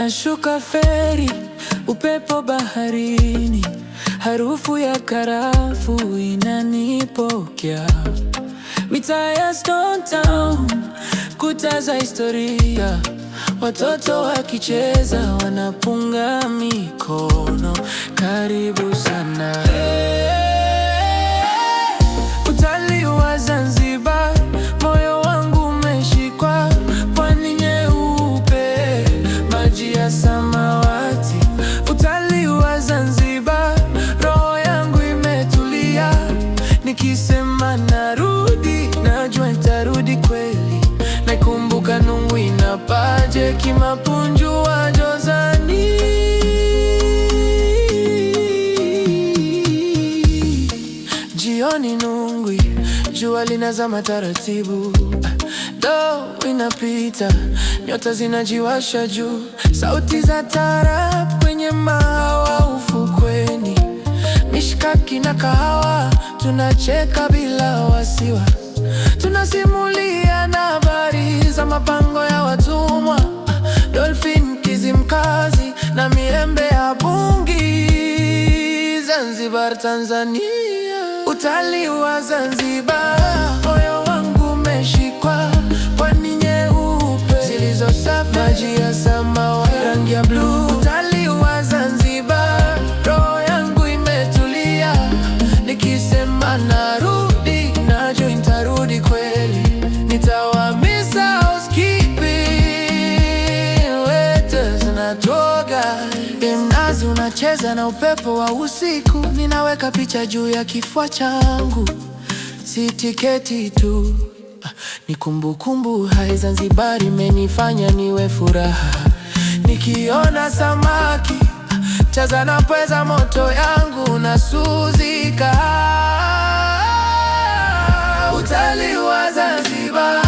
Nashuka feri, upepo baharini, harufu ya karafuu inanipokea. Mitaa ya Stone Town, kuta za historia, watoto wakicheza wanapunga mikono. Karibu sana. Utalii wa Zanzibar, moyo wangu umeshikwa. Pwani nyeupe, maji ya samawati. Utalii wa Zanzibar, roho yangu imetulia. Nikisema narudi, najua nitarudi kweli. Nakumbuka Nungwi na Paje, Kimapunju wa Jozani. Jioni Nungwi, jua linazama taratibu. Do inapita, nyota zinajiwasha juu. Sauti za taarab kwenye mahawa ufukweni. Mishkaki na kahawa, tunacheka bila wasiwa. Tunasimulia na habari za mapango ya watumwa. Dolphin, Kizimkazi na miembe ya Bungi. Zanzibar, Tanzania. Utalii wa Zanzibar, moyo wangu umeshikwa. Pwani nyeupe zilizo safi, maji ya samawati, rangi ya blue. Utalii wa Zanzibar, roho yangu imetulia. Nikisema narudi, najua nitarudi kweli. Nitawamiss housekeeping, waiters na tour guide. Mnazi unacheza na upepo wa usiku. Ninaweka picha juu ya kifua changu. Si tiketi tu, ni kumbukumbu hai. Zanzibar imenifanya niwe furaha. Nikiona samaki, chaza na pweza, moto yangu nasuzika. Utalii wa Zanzibar.